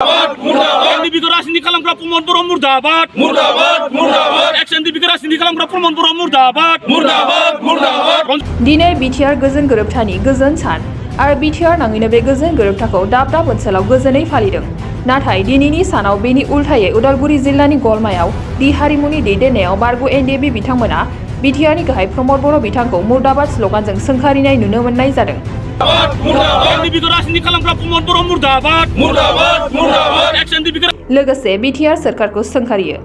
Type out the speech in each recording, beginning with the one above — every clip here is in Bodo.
NDP को राजनीति खालामग्रा प्रमद बर' मुर्दाबाद XNDP को राजनीति खालामग्रा प्रमद बर' मुर्दाबाद दिनै बिटिआर गोजोन गोरोबथानि गोजोन सान आरो बिटिआर नाङैनो बे गोजोन गोरोबथाखौ दाब दाब ओनसोलाव गोजोनै फालिदों। नाथाय दिनैनि सानाव बेनि उल्थायै उदालगुरि जिल्लानि गलमायाव दि हारिमुनि दैदेननायाव बारग' NDP बिथांमोना बिटिआरनि गाहाय प्रमद बर' बिथांखौ मुर्दाबाद स्लगानजों सोंखारिनाय नुनो मोननाय जादों। NDP को राजनीति खालामग्रा प्रमद बर' मुर्दाबाद XNDP लोगोसे बिटिआर सोरखारखौ सोंखारियो।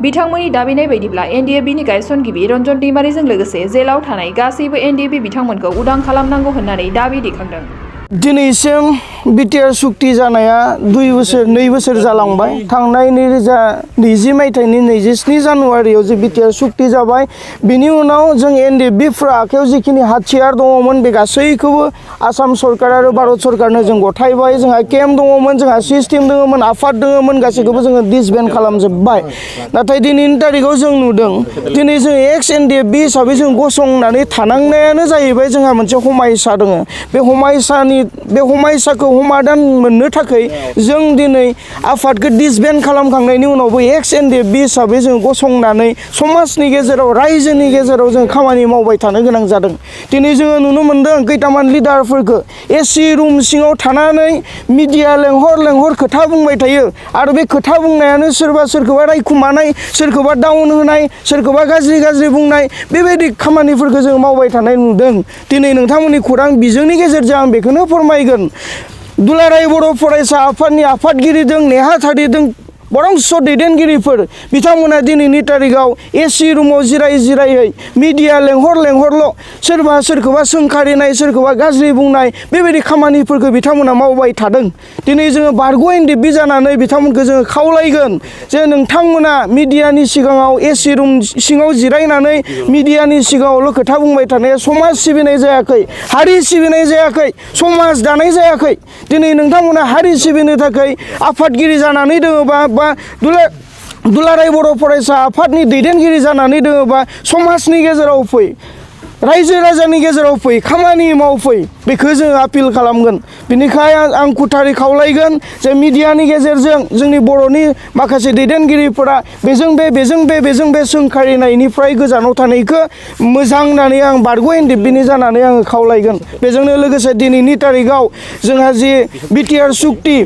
बिथांमोननि दाबिनाय बायदिब्ला NDFBनि गायसनगिरि रन्जन दैमारिजों लोगोसे जेलाव थानाय गासैबो NDFB बिथांमोनखौ उदां खालामनांगौ होननानै दाबि दैखांदों। दिनैसिम बिटिआर सुक्ति जानाया 2 बोसोर जालांबाय। थांनाय 2020 मायथाइनि 27 जानुवारियाव जे बिटिआर सुक्ति जाबाय। बिनि उनाव जों NDFBफ्रा आखायाव जिखिनि हाथियार दङमोन बे गासैखौबो आसाम सरकार आरो भारत सरकारनो जों गथायबाय। जोंहा केम्प दङमोन, जोंहा सिस्टेम दङमोन, आफाद दङमोन, गासैखौबो जोङो डिसबेन्ड खालामजोब्बाय। नाथाय दिनैनि तारिखाव जों नुदों दिनै जों एक्स NDFB हिसाबै जों गसंनानै थानांनायानो जाहैबाय जोंहा मोनसे हमायसा दङ। बे हमायसाखौ समाधान मोननो थाखाय जों दिनै आफादखौ डिसबेन्ड खालामखांनायनि उनावबो एक्स NDFB हिसाबै जों गसंनानै समाजनि गेजेराव रायजोनि गेजेराव जों खामानि मावबाय थानो गोनां जादों। दिनै जोङो नुनो मोनदों खैथामान लिडारफोरखौ एसि रुम सिङाव थानानै मिडिया लेंहर खोथा बुंबाय थायो आरो बे खोथा बुंनायानो सोरखौबा रायखुमानाय, सोरखौबा डाउन होनाय, सोरखौबा गाज्रि बुंनाय बेबायदि खामानिफोरखौ जों मावबाय थानाय नुदों। दिनै नोंथांमोननि खौरां बिजोंनि गेजेरजों आं बेखौनो फोरमायगोन। दुलाराय बर' फरायसा आफादनि आफादगिरि दं, नेहाथारि दं, बरंस दैदेनगिरिफोर बिथांमोना दिनैनि तारिखाव एसि रुमाव जिरायै मिडिया लेंहरल' सोरखौबा सोंखारिनाय, सोरखौबा गाज्रि बुंनाय बेबायदि खामानिफोरखौ बिथांमोना मावबाय थादों। दिनै जोङो बारग' NDFB जानानै बिथांमोनखौ जोङो खावलायगोन जे नोंथांमोना मिडियानि सिगाङाव एसि रुम सिङाव जिरायनानै मिडियानि सिगाङावल' खोथा बुंबाय थानाया समाज सिबिनाय जायाखै, हारि सिबिनाय जायाखै, समाज दानाय जायाखै। दिनै नोंथांमोना हारि सिबिनो थाखाय आफादगिरि जानानै दङबा दुलाराय बर' फरायसा आफादनि दैदेनगिरि जानानै दङबा समाजनि गेजेराव फै, रायजो राजानि गेजेराव फै, खामानि मावफै, बेखौ जों आपिल खालामगोन। बेनिखायनो आं खुथारै खावलायगोन जे मिडियानि गेजेरजों जोंनि बर'नि माखासे दैदेनगिरिफोरा बेजों बे सोंखारिनायनिफ्राय गोजानाव थानायखौ मोजां होननानै आं बारग' NDFBनि जानानै आङो खावलायगोन। बेजोंनो लोगोसे दिनैनि तारिखाव जोंहा जि बिटिआर सुक्ति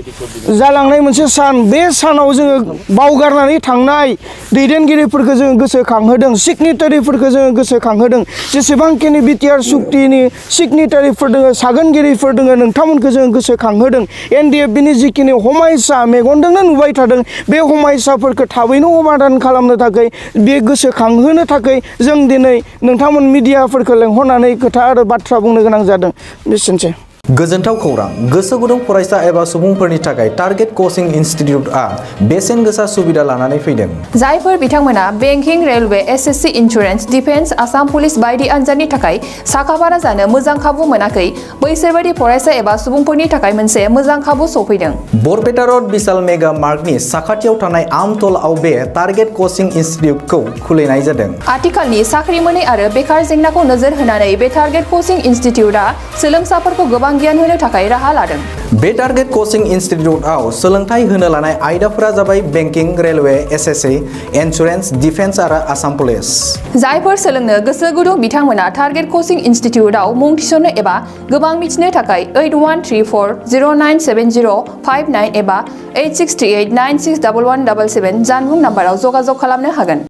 जालांनाय मोनसे सान, बे सानाव जोङो बावगारनानै थांनाय दैदेनगिरिफोरखौ जोङो गोसोखांहोदों, सिगनेटारिफोरखौ जोङो गोसोखांहोदों। जेसेबांखिनि बिटिआर सुक्तिनि सिगनेटारिफोर दङ, सागोनगिरिफोर दङ, नोंथांमोनखौ जोङो गोसोखांहोदों। NDFBनि जिखिनि हमायसा मेगनजोंनो नुबाय थादों बे हमायसाफोरखौ थाबैनो समाधान खालामनो थाखाय, बे गोसोखांहोनो थाखाय जों दिनै नोंथांमोन मिडियाफोरखौ लेंहरनानै खोथा आरो बाथ्रा बुंनो गोनां जादों। बेसेनोसै। गोजोनथाव खौरां। गोसो गुदुं फरायसा एबा सुबुंफोरनि थाखाय टारगेट कचिं इनस्टिट्यूटआ बेसेन गोसा सुबिदा लानानै फैदों। जायफोर बिथांमोना banking, railway, SSC, insurance, defence, Assam police बायदि आनजादनि थाखाय साखाफारा जानो मोजां खाबु मोनाखै, बैसोर बायदि फरायसा एबा सुबुंफोरनि थाखाय मोनसे मोजां खाबु सफैदों। बरपेटा रड बिशाल मेगा मार्टनि साखाथियाव थानाय आमतलाव बे टारगेट कचिं इनस्टिट्यूटखौ खुलिनाय जादों। आथिखालनि साख्रि मोनै आरो बेकार जेंनाखौ नोजोर होनानै बे टारगेट कचिं इनस्टिट्यूटआ सोलोंसाफोरखौ गोबां गियान होनो थाखाय राहा लादों। बे टारगेट कचिं इनस्टिट्यूटआव सोलोंथाइ होनो लानाय आयदाफोरा जाबाय banking, railway, SSC, insurance, defence आरो आसाम पुलिस। जायफोर सोलोंनो गोसो गुदुं बिथांमोना टारगेट कचिं इनस्टिट्यूटआव मुं थिसननो एबा गोबां मिथिनो थाखाय 8134097059 एबा 8638961177 जानबुं नाम्बाराव जगाजग खालामनो हागोन।